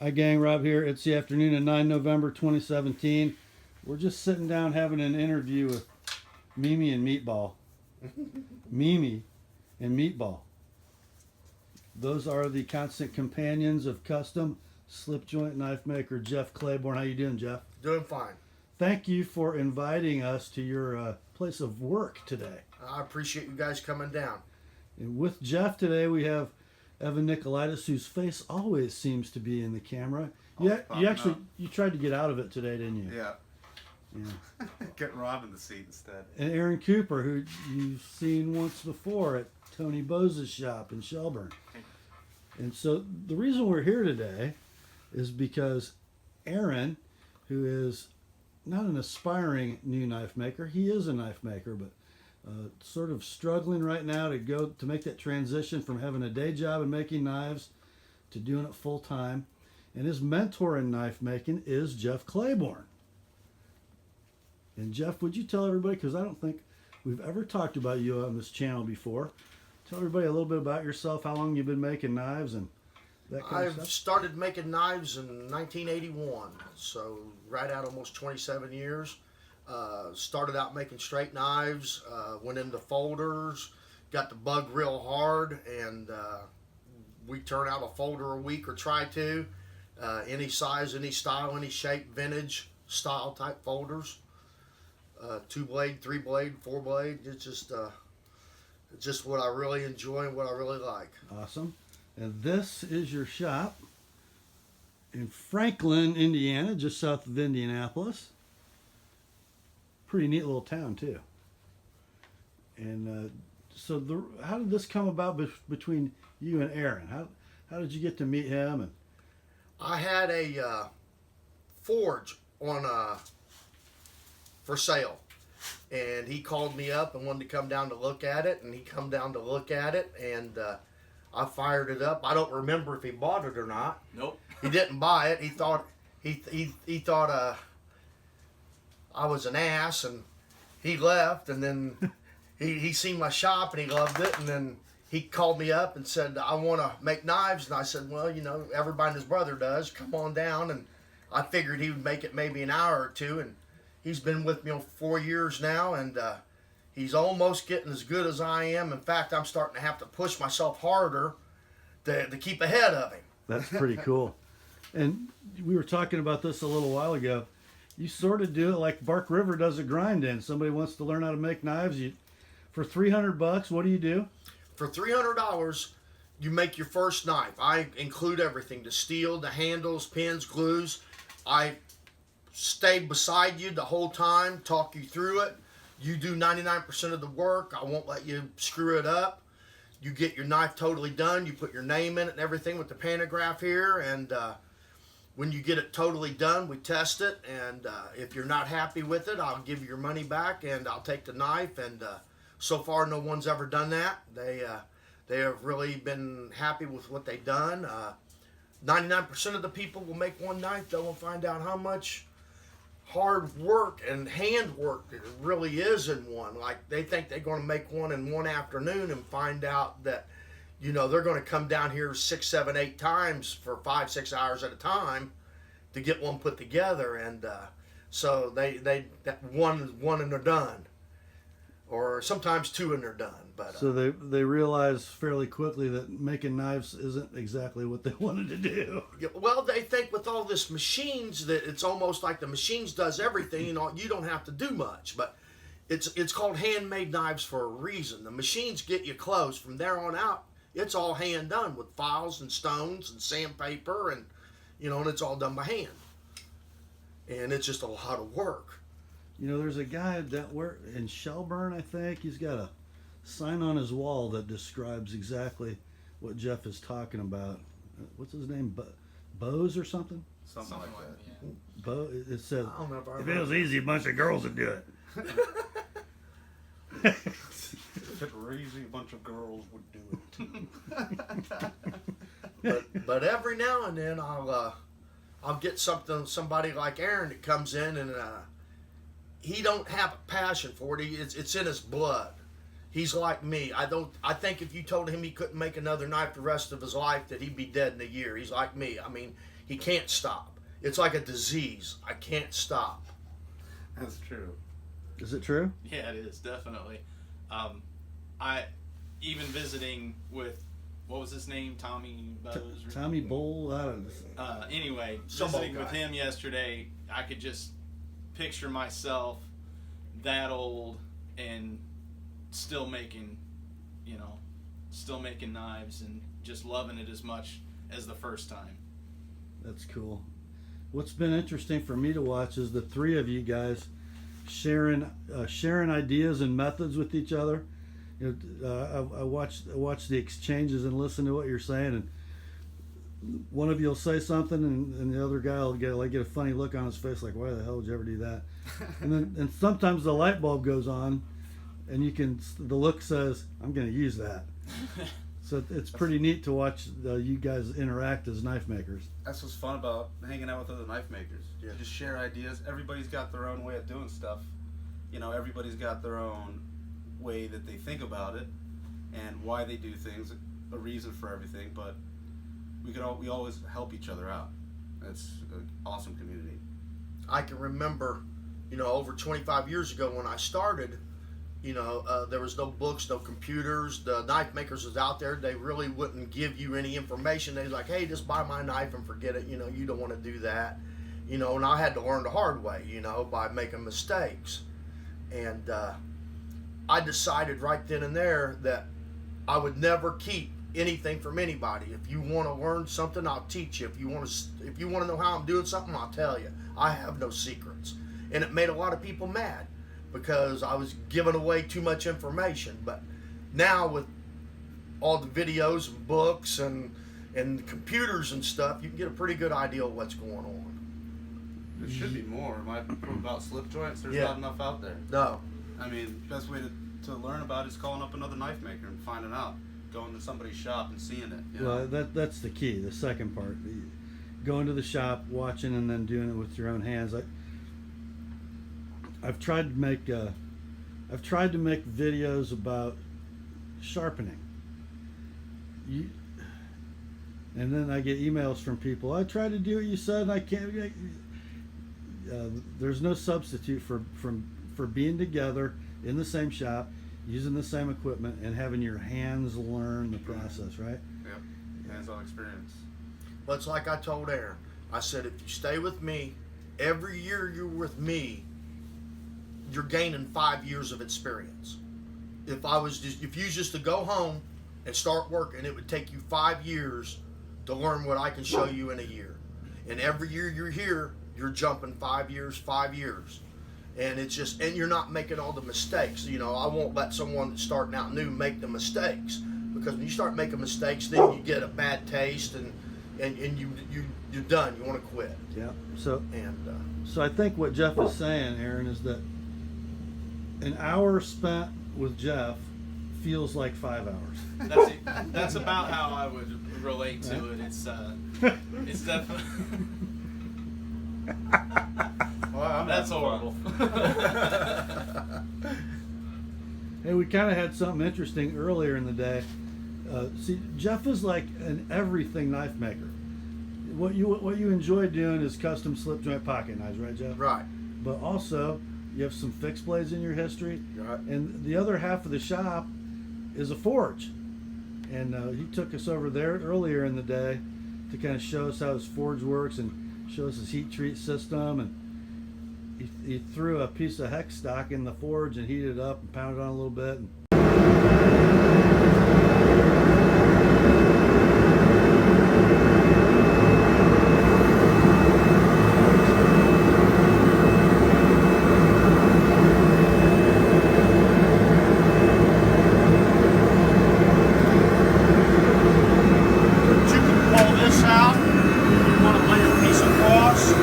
Hi gang, Rob here. It's the afternoon of 9 November 2017. We're just sitting down having an interview with Mimi and Meatball. Mimi and Meatball. Those are the constant companions of custom slip joint knife maker Jeff Claiborne. How you doing, Jeff? Doing fine. Thank you for inviting us to your place of work today. I appreciate you guys coming down. And with Jeff today, we have Evan Nicolaitis, whose face always seems to be in the camera. Yeah, you tried to get out of it today, didn't you? Yeah. Yeah. Get Rob in the seat instead. And Aaron Cooper, who you've seen once before at Tony Bose's shop in Shelburne. And so the reason we're here today is because Aaron, who is not an aspiring new knife maker, he is a knife maker, but sort of struggling right now to make that transition from having a day job and making knives to doing it full time. And his mentor in knife making is Jeff Claiborne. And Jeff, would you tell everybody, because I don't think we've ever talked about you on this channel before, tell everybody a little bit about yourself, how long you've been making knives and that kind of stuff. I've started making knives in 1981, so right out almost 27 years. Started out making straight knives, went into folders, got the bug real hard, and we turn out a folder a week or try to. Any size, any style, any shape, vintage style type folders. 2-blade, 3-blade, 4-blade. It's just what I really enjoy and what I really like. Awesome. And this is your shop in Franklin, Indiana, just south of Indianapolis. Pretty neat little town too. And so how did this come about between you and Aaron? How did you get to meet him? And I had a forge on for sale, and he called me up and wanted to come down to look at it, and he come down to look at it, and I fired it up. I don't remember if he bought it or not. Nope. He didn't buy it. He thought he thought I was an ass, and he left. And then he seen my shop and he loved it, and then he called me up and said, I want to make knives. And I said, well, everybody and his brother does. Come on down. And I figured he would make it maybe an hour or two, and he's been with me 4 years now, and he's almost getting as good as I am. In fact, I'm starting to have to push myself harder to keep ahead of him. that's pretty cool. And we were talking about this a little while ago. You sort of do it like Bark River does a grind in. Somebody wants to learn how to make knives. For $300, what do you do? For $300, you make your first knife. I include everything: the steel, the handles, pins, glues. I stay beside you the whole time, talk you through it. You do 99% of the work. I won't let you screw it up. You get your knife totally done. You put your name in it and everything with the pantograph here, and when you get it totally done, we test it, and if you're not happy with it, I'll give you your money back, and I'll take the knife. And so far, no one's ever done that. They have really been happy with what they've done. 99% of the people will make one knife. They will find out how much hard work and hand work it really is in one. Like, they think they're going to make one in one afternoon and find out that they're going to come down here 6, 7, 8 times for 5, 6 hours at a time to get one put together. And so that one and they're done, or sometimes 2 and they're done. But so they realize fairly quickly that making knives isn't exactly what they wanted to do. Well, they think with all this machines that it's almost like the machines does everything. You don't have to do much, but it's called handmade knives for a reason. The machines get you close. From there on out, it's all hand done with files and stones and sandpaper, and and it's all done by hand. And it's just a lot of work. There's a guy in Shelburne, I think. He's got a sign on his wall that describes exactly what Jeff is talking about. What's his name? Bose or something? Something like that. Yeah. It said, I don't know if it was easy, a bunch of girls would do it. If it were easy, a bunch of girls would do it. but every now and then I'll get somebody like Aaron that comes in, and he don't have a passion for it. It's in his blood. He's like me. I think if you told him he couldn't make another knife the rest of his life, that he'd be dead in a year. He's like me. I mean, He can't stop. It's like a disease. I can't stop. That's true. Is it true? Yeah, it is, definitely. I even visiting with, what was his name? Tommy Bose? Tommy Bull? I don't know. Anyway, Some visiting old with guy. him yesterday, I could just picture myself that old and still making, still making knives and just loving it as much as the first time. That's cool. What's been interesting for me to watch is the three of you guys sharing ideas and methods with each other. I watch the exchanges and listen to what you're saying, and one of you will say something, and the other guy will get a funny look on his face, like, "Why the hell did you ever do that?" and sometimes the light bulb goes on, and the look says, "I'm going to use that." So it's pretty neat to watch you guys interact as knife makers. That's what's fun about hanging out with other knife makers. Yeah. You just share ideas. Everybody's got their own way of doing stuff. Everybody's got their own way that they think about it and why they do things, a reason for everything. But we always help each other out. It's an awesome community. I can remember, over 25 years ago when I started, there was no books, no computers. The knife makers was out there. They really wouldn't give you any information. They're like, "Hey, just buy my knife and forget it. You don't want to do that." And I had to learn the hard way, by making mistakes. And I decided right then and there that I would never keep anything from anybody. If you want to learn something, I'll teach you. If you want to know how I'm doing something, I'll tell you. I have no secrets. And it made a lot of people mad because I was giving away too much information. But now with all the videos and books and computers and stuff, you can get a pretty good idea of what's going on. There should be more. About slip joints, there's Yeah. not enough out there. No. I mean, best way to learn about it is calling up another knife maker and finding out. Going to somebody's shop and seeing it. Well, that's the key. The second part, going to the shop, watching, and then doing it with your own hands. I've tried to make videos about sharpening. And then I get emails from people. I tried to do what you said, and I can't. There's no substitute for being together in the same shop, using the same equipment, and having your hands learn the process, right? Yep. Hands-on experience. But it's like I told Aaron. I said, if you stay with me, every year you're with me, you're gaining 5 years of experience. If you just to go home and start working, it would take you 5 years to learn what I can show you in a year. And every year you're here, you're jumping 5 years. And and you're not making all the mistakes. I won't let someone that's starting out new make the mistakes, because when you start making mistakes, then you get a bad taste and you're done. You want to quit. Yeah. So And I think what Jeff is saying, Aaron, is that an hour spent with Jeff feels like 5 hours. That's about how I would relate to it. It's definitely. Well, That's horrible. Hey, we kind of had something interesting earlier in the day. See, Jeff is like an everything knife maker. What you enjoy doing is custom slip joint pocket knives, right, Jeff? right. But also, you have some fixed blades in your history, Right. and the other half of the shop is a forge. And he took us over there earlier in the day to kind of show us how his forge works and show us his heat treat system. And he threw a piece of hex stock in the forge and heated it up and pounded on a little bit. And You can pull this out. You want to lay a piece across.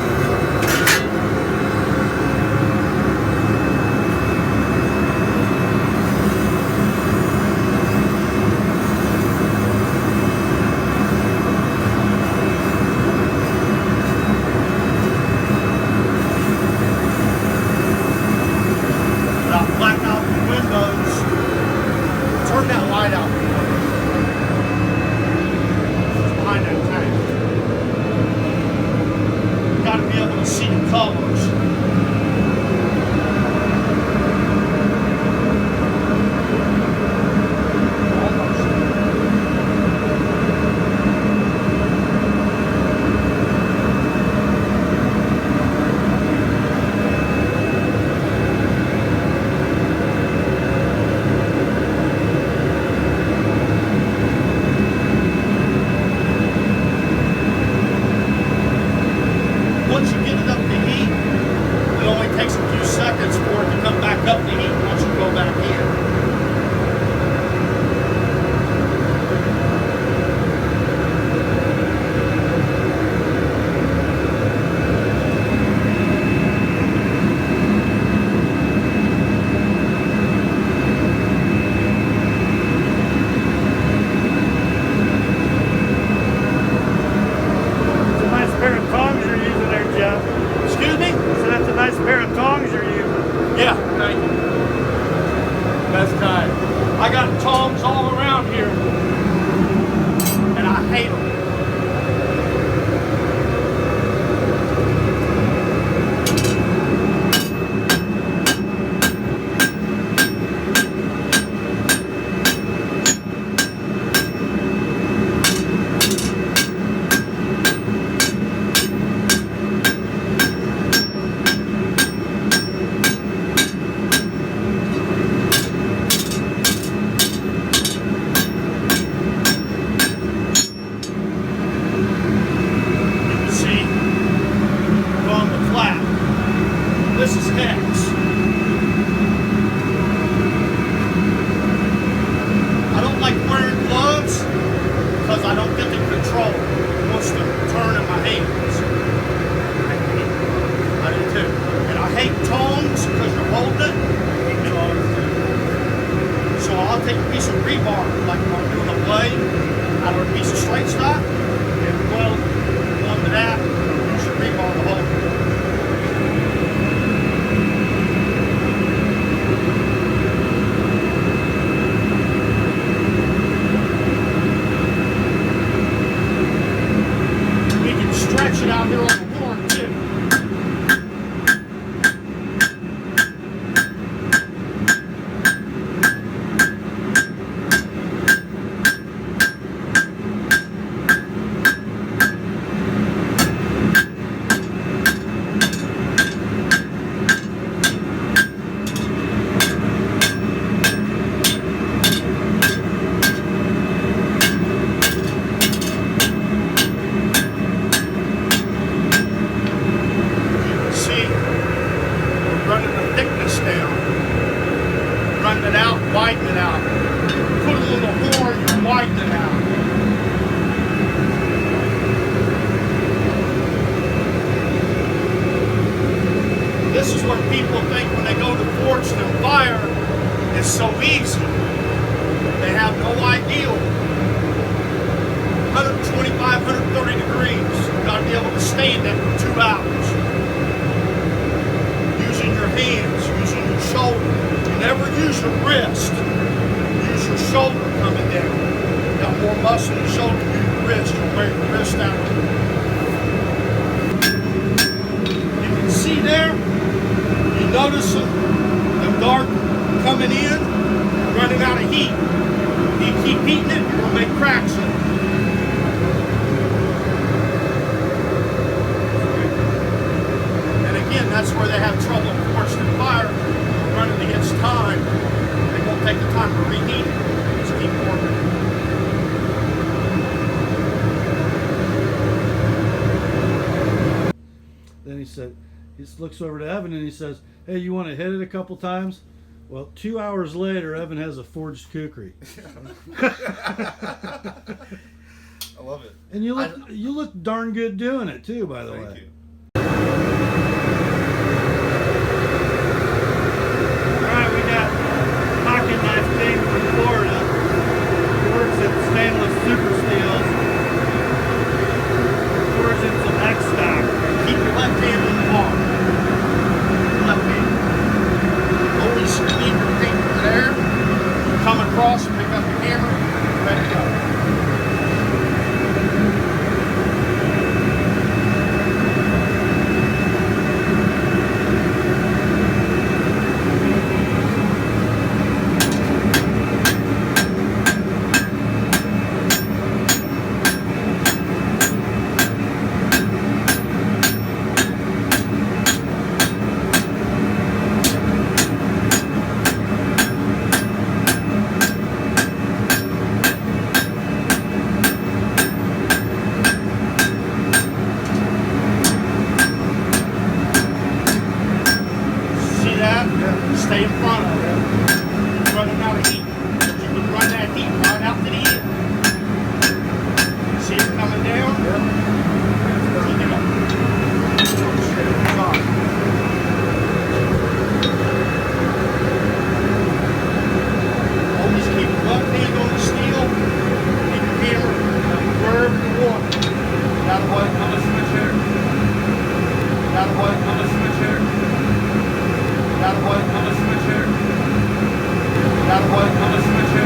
Without black out the windows. Turn that light out. Behind that tank. I got tongs all around here, and I hate them. This is X. I don't like wearing gloves because I don't get the control. It wants to turn in my hands. I do too. And I hate tongs because you're holding it. So I'll take a piece of rebar, like if I'm doing a blade, out of a piece of straight stock, and weld onto that, use your rebar to hold it. Stretch it out here on the horn too. Widen it out. Put it on the horn and widen it out. This is what people think when they go to Forged and Fire is so easy. They have no idea. 125, 130 degrees. You've got to be able to stand it for 2 hours. Using your hands, using your shoulder. Never use your wrist. Use your shoulder coming down. You got more muscle in your shoulder than your wrist. You'll wear your wrist out. You can see there, you notice the dart coming in, running out of heat. If you keep heating it, you're going to make cracks in it. And again, that's where they have trouble in Forged and Fire. Running against time, they won't take the time to reheat it. Just keep working. Then he said, he looks over to Evan and he says, "Hey, you want to hit it a couple times?" Well, 2 hours later, Evan has a forged kukri. I love it. And you look darn good doing it too, by the way. Thank you. Stainless super steels. Pours in some X stock. Keep your left hand on the bar. Left hand. Always leave your finger there. Come across, pick up your hammer, ready to go. Stay in front of it. It's running out of heat. You can run that heat right out to the end. See it coming down? Yep. Keep it up. Sorry. Always keep your left hand on the steel. Keep your hammer wherever you want. Got a what? On the switchhitter. Got a what? On the switchhitter. Got a what? On the switchhitter. Got a what? On the switchhitter.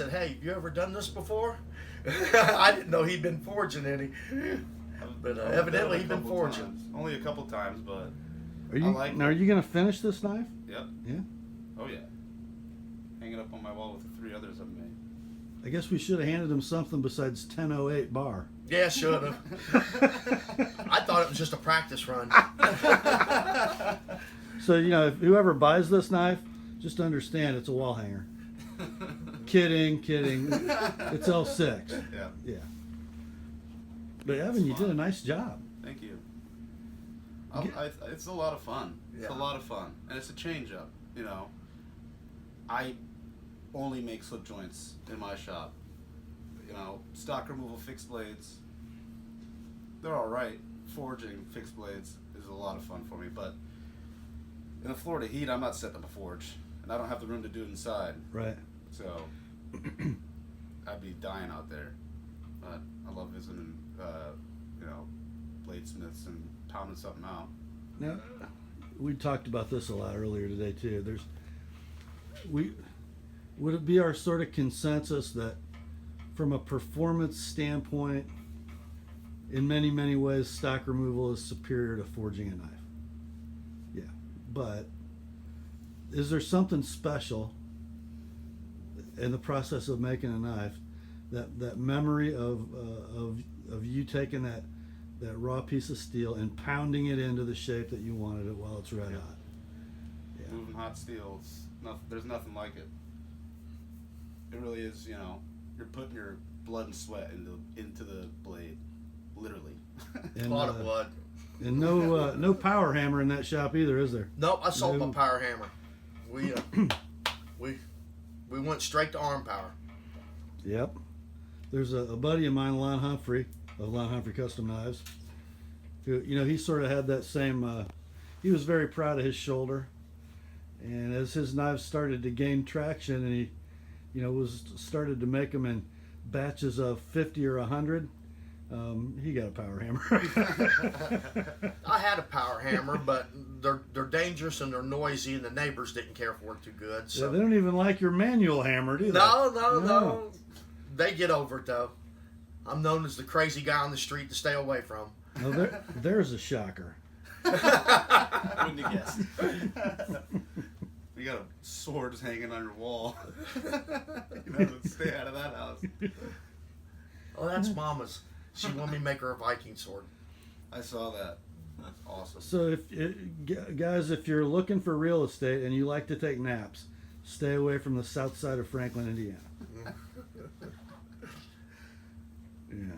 said, "Hey, you ever done this before?" I didn't know he'd been forging any, but evidently he'd been forging. Times. Only a couple times, but Are you I like now? Are you gonna finish this knife? yep. Yeah. Oh yeah. Hang it up on my wall with the 3 others I've made. I guess we should have handed him something besides 1008 bar. Yeah, should have. I thought it was just a practice run. So if whoever buys this knife, just understand it's a wall hanger. Kidding. It's L6. Yeah. Yeah. But Evan, you did a nice job. Thank you. It's a lot of fun. It's a lot of fun, and it's a change up. I only make slip joints in my shop. Stock removal fixed blades. They're all right. Forging fixed blades is a lot of fun for me, but in the Florida heat, I'm not setting up a forge, and I don't have the room to do it inside. Right. So I'd be dying out there. But I love visiting, bladesmiths and pounding something out. Now, we talked about this a lot earlier today too. Would it be our sort of consensus that from a performance standpoint, in many, many ways, stock removal is superior to forging a knife? Yeah. But is there something special in the process of making a knife, that memory of you taking that raw piece of steel and pounding it into the shape that you wanted it while it's red hot? Yeah. Moving hot steel, there's nothing like it. It really is, you're putting your blood and sweat into the blade, literally. A lot of blood. And no power hammer in that shop either, is there? Nope, I sold my power hammer. We went straight to arm power. Yep. There's a buddy of mine, Lon Humphrey, of Lon Humphrey Custom Knives, who, he sort of had that same, he was very proud of his shoulder. And as his knives started to gain traction and he, started to make them in batches of 50 or 100, he got a power hammer. I had a power hammer, but they're dangerous and they're noisy, and the neighbors didn't care for it too good. So Yeah, they don't even like your manual hammer, do they? No. They get over it though. I'm known as the crazy guy on the street to stay away from. No, there's a shocker. I wouldn't have guessed. You got swords hanging on your wall. Stay out of that house. Oh, that's Mama's. She wanted me to make her a Viking sword. I saw that. That's awesome. So guys, if you're looking for real estate and you like to take naps, stay away from the south side of Franklin, Indiana. Yeah.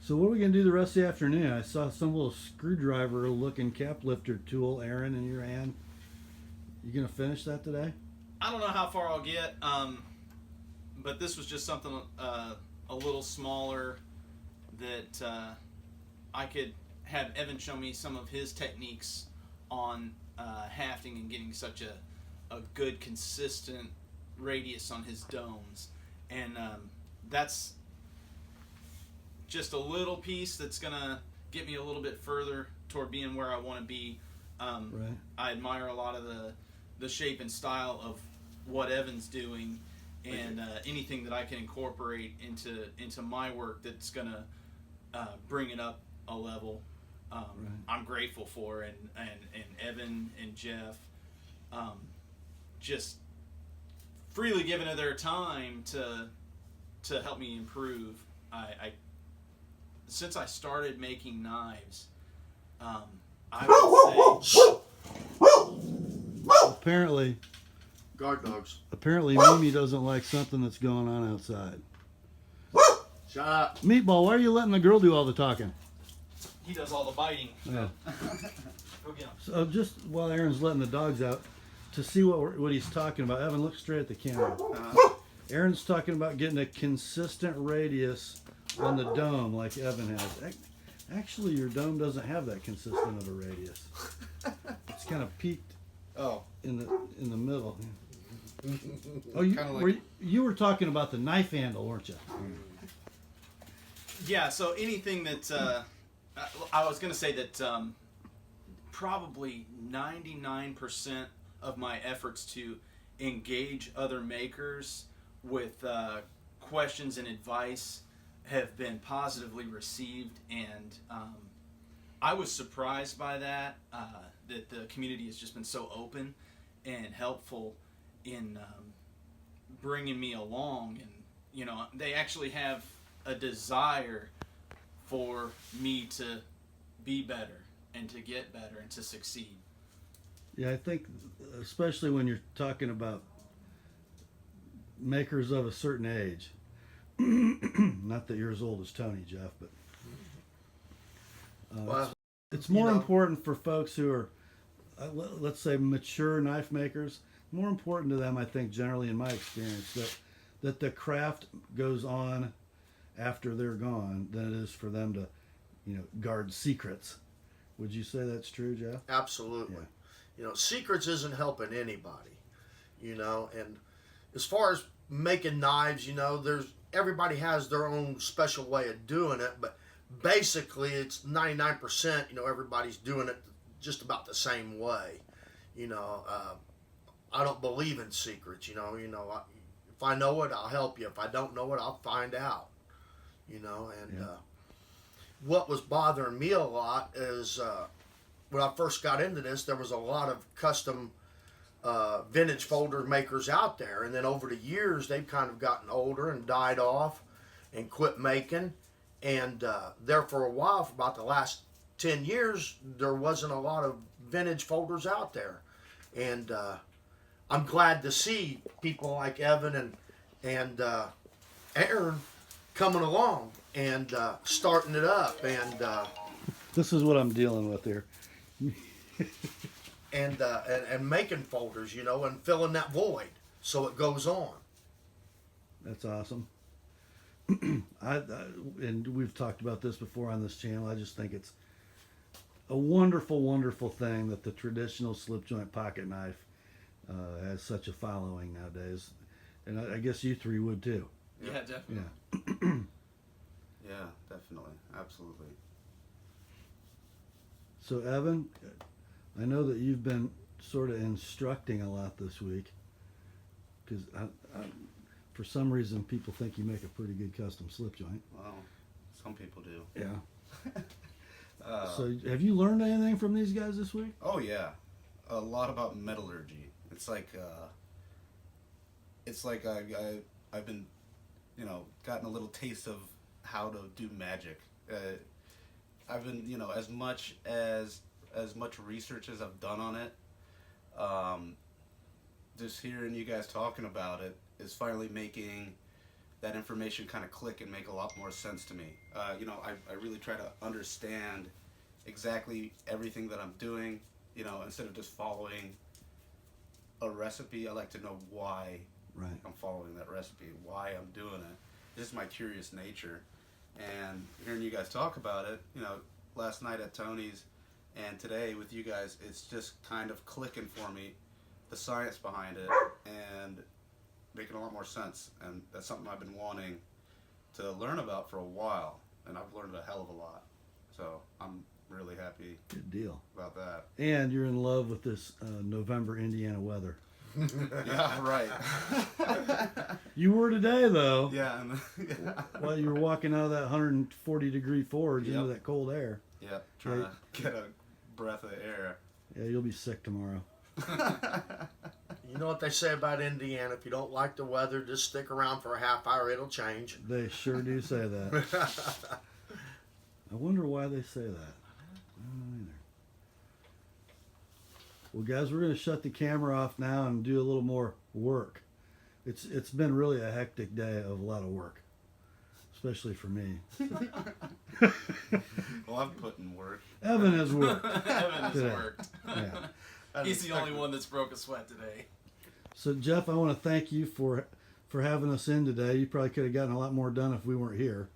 So what are we going to do the rest of the afternoon? I saw some little screwdriver looking cap lifter tool, Aaron, in your hand. You going to finish that today? I don't know how far I'll get, but this was just something a little smaller that I could have Evan show me some of his techniques on hafting and getting such a good, consistent radius on his domes. And that's just a little piece that's going to get me a little bit further toward being where I want to be. Right. I admire a lot of the shape and style of what Evan's doing, and anything that I can incorporate into my work that's going to bring it up a level. Right. I'm grateful for, and Evan and Jeff just freely giving of their time to help me improve. I since I started making knives, I would say Apparently Guard dogs. Mimi doesn't like something that's going on outside. Shut up. Meatball, why are you letting the girl do all the talking? he does all the biting. Yeah. Go get him. So just while Aaron's letting the dogs out, to see what he's talking about, Evan, look straight at the camera. Aaron's talking about getting a consistent radius on the dome like Evan has. Actually, your dome doesn't have that consistent of a radius. It's kind of peaked in the middle. Oh, you were talking about the knife handle, weren't you? Yeah, so anything that I was going to say that probably 99% of my efforts to engage other makers with questions and advice have been positively received, and I was surprised by that, that the community has just been so open and helpful in bringing me along, and they actually have a desire for me to be better and to get better and to succeed. Yeah, I think especially when you're talking about makers of a certain age, not that you're as old as Tony, Jeff, but Well, it's more you know- important for folks who are, let's say, mature knife makers. More important to them, I think, generally in my experience, that the craft goes on after they're gone than it is for them to, guard secrets. Would you say that's true, Jeff? Absolutely. Yeah. Secrets isn't helping anybody, and as far as making knives, everybody has their own special way of doing it, but basically it's 99%, everybody's doing it just about the same way. I don't believe in secrets, if I know it, I'll help you. If I don't know it, I'll find out, what was bothering me a lot is, when I first got into this, there was a lot of custom vintage folder makers out there, and then over the years they've kind of gotten older and died off and quit making, and there for a while, for about the last 10 years, there wasn't a lot of vintage folders out there, and I'm glad to see people like Evan and Aaron coming along and starting it up, and This is what I'm dealing with here. and making folders, and filling that void so it goes on. That's awesome. And we've talked about this before on this channel. I just think it's a wonderful, wonderful thing that the traditional slip joint pocket knife has such a following nowadays, and I guess you three would too. Yeah, definitely. Yeah. Yeah, definitely, absolutely. So Evan, I know that you've been sort of instructing a lot this week, because for some reason people think you make a pretty good custom slip joint. Well, some people do. Yeah. So have you learned anything from these guys this week? Oh yeah, a lot about metallurgy. It's like I've been, gotten a little taste of how to do magic. I've been, as much research as I've done on it, just hearing you guys talking about it is finally making that information kind of click and make a lot more sense to me. I really try to understand exactly everything that I'm doing, instead of just following a recipe. I like to know why I'm following that recipe, why I'm doing it. This is my curious nature. And hearing you guys talk about it, last night at Tony's and today with you guys, it's just kind of clicking for me, the science behind it, and making a lot more sense. And that's something I've been wanting to learn about for a while, and I've learned a hell of a lot. So I'm really happy Good deal. about that. And you're in love with this November Indiana weather. Yeah, right. You were today, though. Yeah. While you were walking out of that 140 degree forge into Yep. that cold air. Yeah, trying to get a breath of air. Yeah, you'll be sick tomorrow. You know what they say about Indiana? If you don't like the weather, just stick around for a half hour. It'll change. They sure do say that. I wonder why they say that. I don't know either. Well, guys, we're going to shut the camera off now and do a little more work. It's been really a hectic day of a lot of work, especially for me. Well, I've put in work. Evan has worked. Evan has today. worked. Yeah. He's the only one that's broke a sweat today. So, Jeff, I want to thank you for having us in today. You probably could have gotten a lot more done if we weren't here.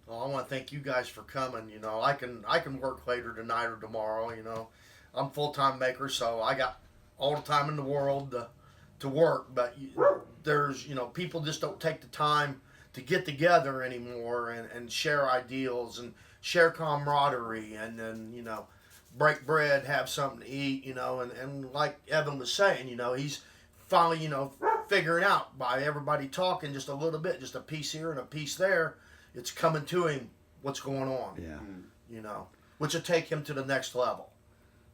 Well, I want to thank you guys for coming. I can work later tonight or tomorrow. I'm a full-time maker, so I got all the time in the world to work. But there's, people just don't take the time to get together anymore and share ideals and share camaraderie and then, break bread, have something to eat, and like Evan was saying, he's finally, figuring out by everybody talking just a little bit, just a piece here and a piece there. It's coming to him what's going on. Yeah. You know, which will take him to the next level.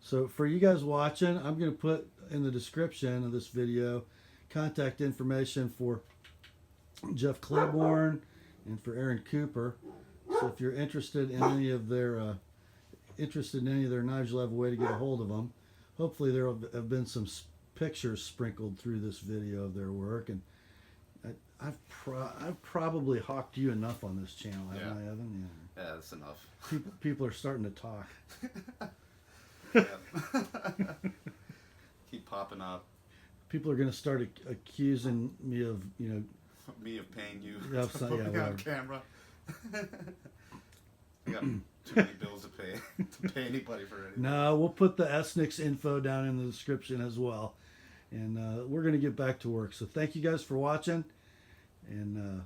So for you guys watching, I'm going to put in the description of this video contact information for Jeff Claiborne and for Aaron Cooper. So if you're interested in any of their knives, you'll have a way to get a hold of them. Hopefully there have been some pictures sprinkled through this video of their work, and I've probably hawked you enough on this channel, haven't I, Evan? Yeah, that's enough. People are starting to talk. Keep popping up. People are going to start accusing me of, Me of paying you. Yeah, for so- yeah, putting on whatever. camera. I got too many bills to pay to pay anybody for anything. No, we'll put the Esnix info down in the description as well. And we're going to get back to work. So thank you guys for watching. And